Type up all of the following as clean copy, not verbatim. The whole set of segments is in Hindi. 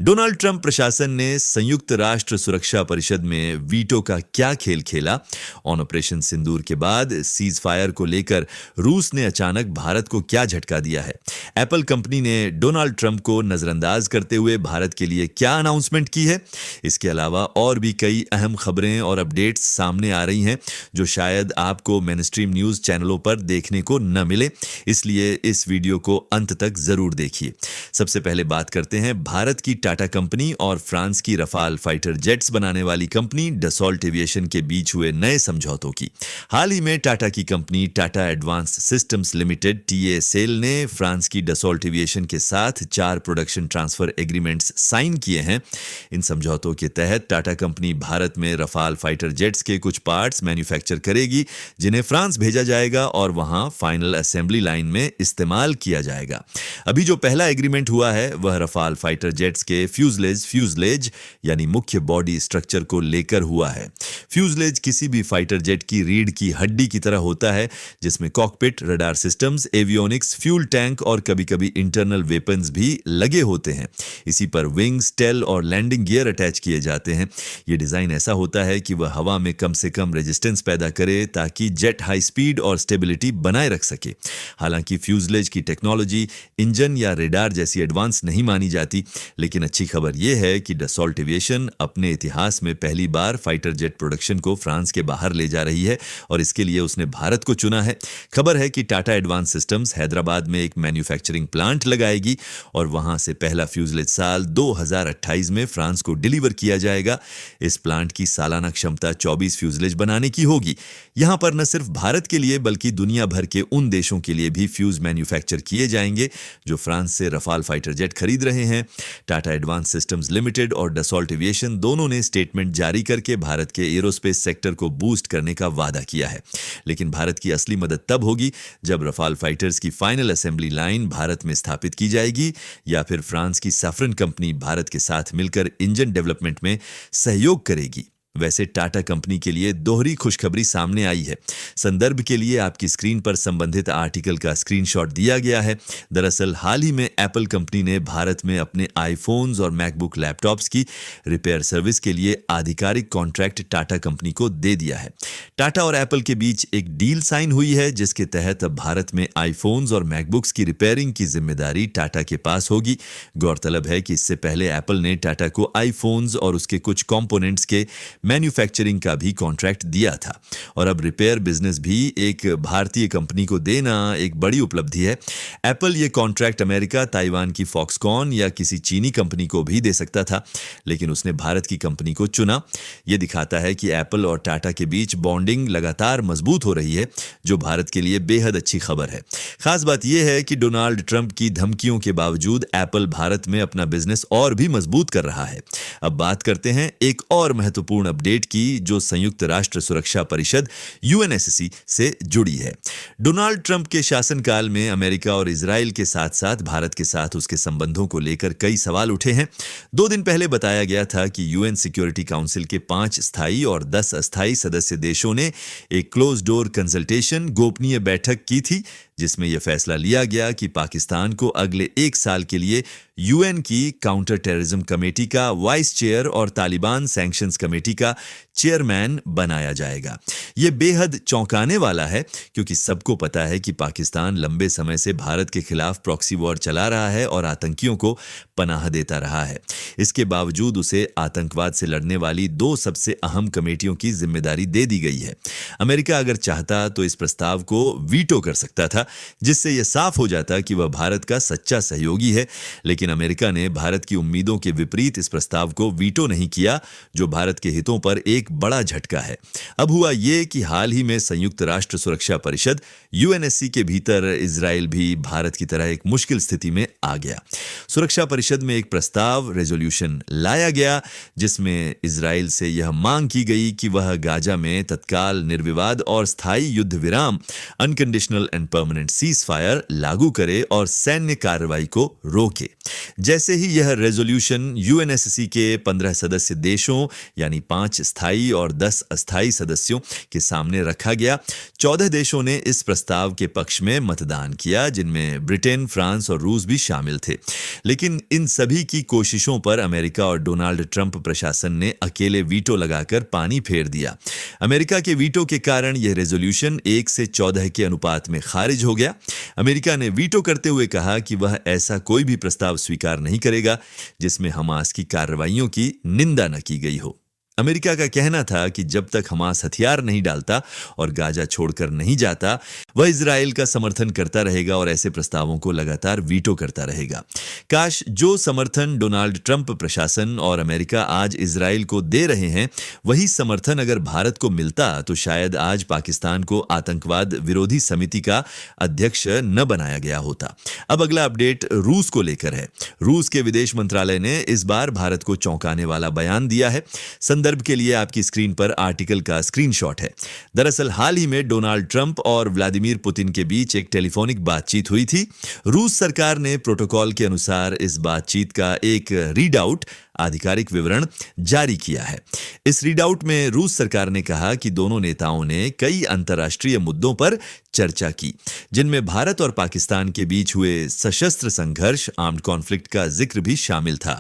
डोनाल्ड ट्रंप प्रशासन ने संयुक्त राष्ट्र सुरक्षा परिषद में वीटो का क्या खेल खेला। ऑपरेशन सिंदूर के बाद सीज फायर को लेकर रूस ने अचानक भारत को क्या झटका दिया है। एप्पल कंपनी ने डोनाल्ड ट्रंप को नजरअंदाज करते हुए भारत के लिए क्या अनाउंसमेंट की है। इसके अलावा और भी कई अहम खबरें और अपडेट्स सामने आ रही हैं जो शायद आपको मेनस्ट्रीम न्यूज चैनलों पर देखने को न मिले, इसलिए इस वीडियो को अंत तक जरूर देखिए। सबसे पहले बात करते हैं भारत की टाटा कंपनी और फ्रांस की रफाल फाइटर जेट्स बनाने वाली कंपनी डसॉल्ट एविएशन के बीच हुए नए समझौतों की। हाल ही में टाटा की company Tata advance systems limited TSL ने फ्रांस की डसॉल्ट एविएशन के साथ 4 प्रोडक्शन ट्रांसफर एग्रीमेंट्स साइन किए हैं। इन समझौतों के तहत टाटा कंपनी भारत में रफाल फाइटर जेट्स के कुछ पार्ट्स मैन्युफैक्चर करेगी जिन्हें फ्रांस भेजा जाएगा और वहां फाइनल असेंबली लाइन में इस्तेमाल किया जाएगा। अभी जो पहला एग्रीमेंट हुआ है वह रफाल फाइटर जेट्स के फ्यूजलेज यानी मुख्य बॉडी स्ट्रक्चर को लेकर हुआ है। फ्यूजलेज किसी भी फाइटर जेट की रीढ़ की हड्डी की तरह होता है जिसमें cockpit, radar systems, avionics, fuel tank और कभी-कभी इंटरनल वेपन्स भी लगे होते हैं। इसी पर विंग्स, टेल और लैंडिंग गियर अटैच किए जाते हैं। यह डिजाइन ऐसा होता है कि वह हवा में कम से कम रेजिस्टेंस पैदा करे ताकि जेट हाई स्पीड और स्टेबिलिटी बनाए रख सके। हालांकि फ्यूजलेज की टेक्नोलॉजी इंजन या रेडार जैसी एडवांस नहीं मानी जाती, लेकिन अच्छी खबर यह है कि डसॉल्ट एविएशन अपने इतिहास में पहली बार फाइटर जेट प्रोडक्शन को फ्रांस के बाहर ले जा रही है और इसके लिए उसने भारत को चुना है। खबर है कि टाटा एडवांस सिस्टम्स हैदराबाद में एक मैन्युफैक्चरिंग प्लांट लगाएगी और वहां से पहला फ्यूजलेज साल 2028 में फ्रांस को डिलीवर किया जाएगा। इस प्लांट की सालाना क्षमता 24 फ्यूजलेज बनाने की होगी। यहां पर न सिर्फ भारत के लिए बल्कि दुनिया भर के उन देशों के लिए भी फ्यूज मैन्युफैक्चर किए जाएंगे जो फ्रांस से रफाल फाइटर जेट खरीद रहे हैं। टाटा एडवांस सिस्टम्स लिमिटेड और डसॉल्ट एविएशन दोनों ने स्टेटमेंट जारी करके भारत के एरोस्पेस सेक्टर को बूस्ट करने का वादा किया है। लेकिन भारत की असली मदद तब होगी जब रफाल फाइटर्स की फाइनल असेंबली लाइन भारत में स्थापित की जाएगी या फिर फ्रांस की सैफरन कंपनी भारत के साथ मिलकर इंजन डेवलपमेंट में सहयोग करेगी। वैसे टाटा कंपनी के लिए दोहरी खुशखबरी सामने आई है। संदर्भ के लिए आपकी स्क्रीन पर संबंधित आर्टिकल का स्क्रीनशॉट दिया गया है। दरअसल हाल ही में एप्पल कंपनी ने भारत में अपने आईफोन्स और मैकबुक लैपटॉप्स की रिपेयर सर्विस के लिए आधिकारिक कॉन्ट्रैक्ट टाटा कंपनी को दे दिया है। टाटा और एप्पल के बीच एक डील साइन हुई है जिसके तहत अब भारत में आईफोन्स और मैकबुक्स की रिपेयरिंग की जिम्मेदारी टाटा के पास होगी। गौरतलब है कि इससे पहले एप्पल ने टाटा को आईफोन्स और उसके कुछ कंपोनेंट्स के मैन्युफैक्चरिंग का भी कॉन्ट्रैक्ट दिया था और अब रिपेयर बिजनेस भी एक भारतीय कंपनी को देना एक बड़ी उपलब्धि है। एप्पल ये कॉन्ट्रैक्ट अमेरिका, ताइवान की फॉक्सकॉन या किसी चीनी कंपनी को भी दे सकता था, लेकिन उसने भारत की कंपनी को चुना। यह दिखाता है कि एप्पल और टाटा के बीच बॉन्डिंग लगातार मजबूत हो रही है, जो भारत के लिए बेहद अच्छी खबर है। खास बात यह है कि डोनाल्ड ट्रंप की धमकियों के बावजूद एप्पल भारत में अपना बिजनेस और भी मजबूत कर रहा है। अब बात करते हैं एक और महत्वपूर्ण अपडेट की जो संयुक्त राष्ट्र सुरक्षा परिषद यूएनएससी से जुड़ी है। डोनाल्ड ट्रंप के शासनकाल में अमेरिका और इजराइल के साथ साथ भारत के साथ उसके संबंधों को लेकर कई सवाल उठे हैं। 2 दिन पहले बताया गया था कि यूएन सिक्योरिटी काउंसिल के 5 स्थायी और 10 अस्थायी सदस्य देशों ने एक क्लोज डोर कंसल्टेशन गोपनीय बैठक की थी जिसमें यह फैसला लिया गया कि पाकिस्तान को अगले 1 साल के लिए यूएन की काउंटर टेररिज्म कमेटी का वाइस चेयर और तालिबान सैंक्शंस कमेटी का चेयरमैन बनाया जाएगा। यह बेहद चौंकाने वाला है क्योंकि सबको पता है कि पाकिस्तान लंबे समय से भारत के खिलाफ प्रॉक्सी वॉर चला रहा है और आतंकियों को पनाह देता रहा है। इसके बावजूद उसे आतंकवाद से लड़ने वाली 2 सबसे अहम कमेटियों की जिम्मेदारी दे दी गई है। अमेरिका अगर चाहता तो इस प्रस्ताव को वीटो कर सकता था, जिससे यह साफ हो जाता कि वह भारत का सच्चा सहयोगी है, लेकिन अमेरिका ने भारत की उम्मीदों के विपरीत इस प्रस्ताव को वीटो नहीं किया, जो भारत के हितों पर एक बड़ा झटका है। अब हुआ यह कि हाल ही में संयुक्त राष्ट्र सुरक्षा परिषद यूएनएससी के भीतर इजराइल भी भारत की तरह एक मुश्किल स्थिति में आ गया। सुरक्षा परिषद में एक प्रस्ताव रेजोल्यूशन लाया गया जिसमें इजराइल से यह मांग की गई कि वह गाजा में तत्काल निर्विवाद और स्थायी युद्ध विराम unconditional and permanent permanent cease fire लागू करे और सैन्य कार्रवाई को रोके। जैसे ही यह रेजोल्यूशन यूएनएससी के 15 सदस्य देशों यानी 5 स्थायी और 10 अस्थायी सदस्यों के सामने रखा गया, 14 देशों ने इस प्रस्ताव के पक्ष में मतदान किया, जिनमें ब्रिटेन, फ्रांस और रूस भी शामिल थे। लेकिन इन सभी की कोशिशों पर अमेरिका और डोनाल्ड ट्रंप प्रशासन ने अकेले वीटो लगाकर पानी फेर दिया। अमेरिका के वीटो के कारण यह रेजोल्यूशन 1 से 14 के अनुपात में खारिज हो गया। अमेरिका ने वीटो करते हुए कहा कि वह ऐसा कोई भी प्रस्ताव स्वीकार नहीं करेगा जिसमें हमास की कार्रवाइयों की निंदा न की गई हो। अमेरिका का कहना था कि जब तक हमास हथियार नहीं डालता और गाजा छोड़कर नहीं जाता, वह इजराइल का समर्थन करता रहेगा और ऐसे प्रस्तावों को लगातार वीटो करता रहेगा। काश जो समर्थन डोनाल्ड ट्रंप प्रशासन और अमेरिका आज इजराइल को दे रहे हैं, वही समर्थन अगर भारत को मिलता तो शायद आज पाकिस्तान को आतंकवाद विरोधी समिति का अध्यक्ष न बनाया गया होता। अब अगला अपडेट रूस को लेकर है। रूस के विदेश मंत्रालय ने इस बार भारत को चौंकाने वाला बयान दिया है। संदर्भ के लिए आपकी स्क्रीन पर आर्टिकल का स्क्रीनशॉट है। दरअसल हाल ही में डोनाल्ड ट्रंप और व्लादिमीर पुतिन के बीच एक टेलीफोनिक बातचीत हुई थी। रूस सरकार ने प्रोटोकॉल के अनुसार इस बातचीत का एक रीडआउट आधिकारिक विवरण जारी किया है। इस रीडआउट में रूस सरकार ने कहा कि दोनों नेताओं ने कई अंतर्राष्ट्रीय मुद्दों पर चर्चा की, जिनमें भारत और पाकिस्तान के बीच हुए सशस्त्र संघर्ष, आर्म्ड कॉन्फ्लिक्ट का जिक्र भी शामिल था।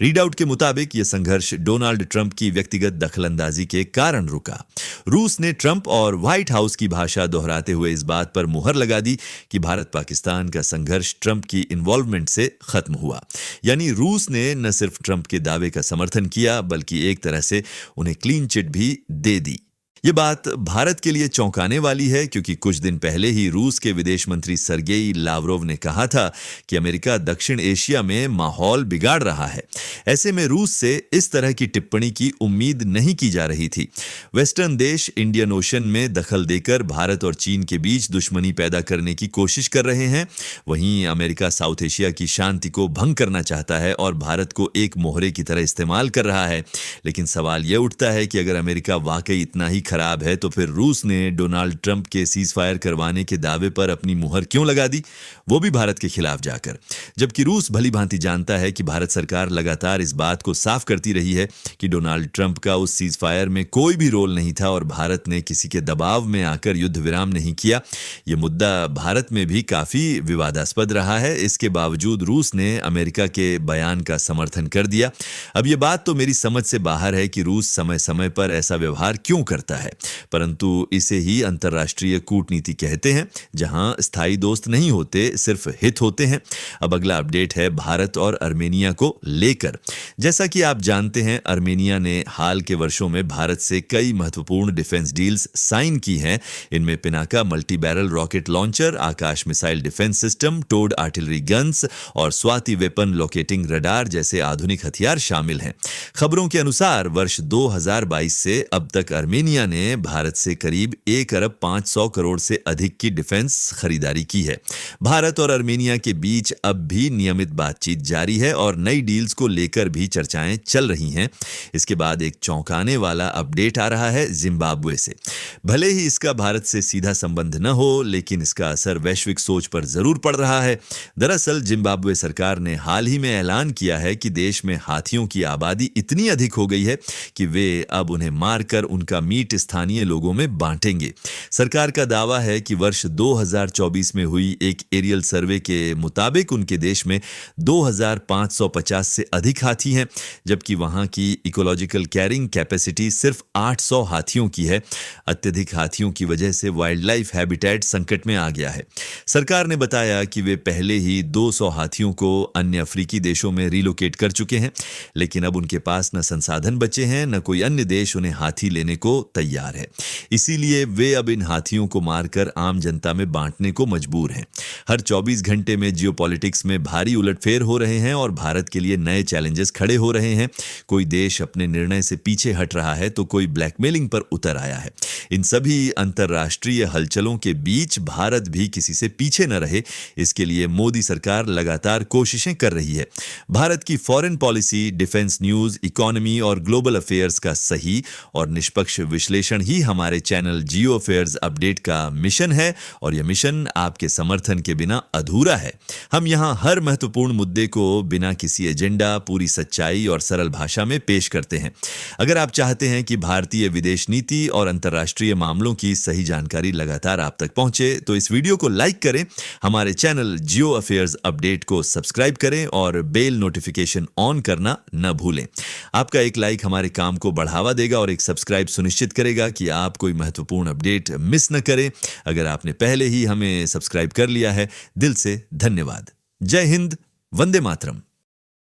रीडआउट के मुताबिक यह संघर्ष डोनाल्ड ट्रंप की व्यक्तिगत दखलंदाजी के कारण रुका। रूस ने ट्रंप और व्हाइट हाउस की भाषा दोहराते हुए इस बात पर मुहर लगा दी कि भारत पाकिस्तान का संघर्ष ट्रंप की इन्वॉल्वमेंट से खत्म हुआ। यानी रूस ने न सिर्फ ट्रंप के दावे का समर्थन किया, बल्कि एक तरह से उन्हें क्लीन चिट भी दे दी। ये बात भारत के लिए चौंकाने वाली है, क्योंकि कुछ दिन पहले ही रूस के विदेश मंत्री सर्गेई लावरोव ने कहा था कि अमेरिका दक्षिण एशिया में माहौल बिगाड़ रहा है। ऐसे में रूस से इस तरह की टिप्पणी की उम्मीद नहीं की जा रही थी। वेस्टर्न देश इंडियन ओशन में दखल देकर भारत और चीन के बीच दुश्मनी पैदा करने की कोशिश कर रहे हैं। वहीं अमेरिका साउथ एशिया की शांति को भंग करना चाहता है और भारत को एक मोहरे की तरह इस्तेमाल कर रहा है। लेकिन सवाल यह उठता है कि अगर अमेरिका वाकई इतना ही खराब है तो फिर रूस ने डोनाल्ड ट्रंप के सीज फायर करवाने के दावे पर अपनी मुहर क्यों लगा दी, वो भी भारत के खिलाफ जाकर। जबकि रूस भली भांति जानता है कि भारत सरकार लगातार इस बात को साफ करती रही है कि डोनाल्ड ट्रंप का उस सीज फायर में कोई भी रोल नहीं था और भारत ने किसी के दबाव में आकर युद्ध विराम नहीं किया। यह मुद्दा भारत में भी काफी विवादास्पद रहा है। इसके बावजूद रूस ने अमेरिका के बयान का समर्थन कर दिया। अब यह बात तो मेरी समझ से बाहर है कि रूस समय समय पर ऐसा व्यवहार क्यों करता है, परंतु इसे ही अंतर्राष्ट्रीय कूटनीति कहते हैं, जहां स्थायी दोस्त नहीं होते, सिर्फ हित होते हैं। अब अगला अपडेट है भारत और अर्मेनिया को लेकर। जैसा कि आप जानते हैं, अर्मेनिया ने हाल के वर्षों में भारत से कई महत्वपूर्ण डिफेंस डील्स साइन की हैं। इनमें Pinaka multi barrel rocket launcher, Akash missile defence system, towed artillery guns और स्वाति वेपन लोकेटिंग रडार जैसे आधुनिक हथियार शामिल हैं। खबरों के अनुसार वर्ष 2022 से अब तक अर्मेनिया ने भारत से करीब 1 अरब 500 करोड़ से अधिक की डिफेंस खरीदारी की है। भारत और अर्मेनिया के बीच अब भी नियमित बातचीत जारी है और नई डील्स को लेकर भी चर्चाएं चल रही हैं। इसके बाद एक चौंकाने वाला अपडेट आ रहा है जिम्बाब्वे से। भले ही इसका भारत से सीधा संबंध न हो, लेकिन इसका असर वैश्विक सोच पर जरूर पड़ रहा है। दरअसल जिम्बाब्वे सरकार ने हाल ही में ऐलान किया है कि देश में हाथियों की आबादी इतनी अधिक हो गई है कि वे अब उन्हें मारकर उनका मीट स्थानीय लोगों में बांटेंगे। सरकार का दावा है कि वर्ष 2024 में हुई एक एरियल सर्वे के मुताबिक उनके देश में 2550 से अधिक हाथी हैं, जबकि वहां की इकोलॉजिकल कैरिंग कैपेसिटी सिर्फ 800 हाथियों की है। अत्यधिक हाथियों की वजह से वाइल्ड लाइफ हैबिटेट संकट में आ गया है। सरकार ने बताया कि वे पहले ही 200 हाथियों को अन्य अफ्रीकी देशों में रिलोकेट कर चुके हैं, लेकिन अब उनके पास न संसाधन बचे हैं, न कोई अन्य देश उन्हें हाथी लेने को तैयार है। इसीलिए वे अब इन हाथियों को मारकर आम जनता में बांटने को मजबूर हैं। हर 24 घंटे में जियोपॉलिटिक्स में भारी उलटफेर हो रहे हैं और भारत के लिए नए चैलेंजेस खड़े हो रहे हैं, कोई देश अपने निर्णय से पीछे हट रहा है तो कोई ब्लैकमेलिंग पर उतर आया है। इन सभी अंतर्राष्ट्रीय हलचलों के बीच भारत भी किसी से पीछे न रहे, इसके लिए मोदी सरकार लगातार कोशिशें कर रही है। भारत की foreign policy, defence news, economy और ग्लोबल अफेयर्स का सही और निष्पक्ष विश्लेषण ही हमारे चैनल जियो अफेयर्स अपडेट का मिशन है, और यह मिशन आपके समर्थन के बिना अधूरा है। हम यहाँ हर महत्वपूर्ण मुद्दे को बिना किसी एजेंडा, पूरी सच्चाई और सरल भाषा में पेश करते हैं। अगर आप चाहते हैं कि भारतीय विदेश नीति और अंतर्राष्ट्रीय मामलों की सही जानकारी लगातार आप तक पहुंचे, तो इस वीडियो को लाइक करें, हमारे चैनल जियो अफेयर्स अपडेट को सब्सक्राइब करें और बेल नोटिफिकेशन ऑन करना न भूलें। आपका एक लाइक हमारे काम को बढ़ावा देगा और एक सब्सक्राइब सुनिश्चित करेगा कि आप कोई महत्वपूर्ण अपडेट मिस न करें। अगर आपने पहले ही हमें सब्सक्राइब कर लिया है, दिल से धन्यवाद। जय हिंद, वंदे मातरम।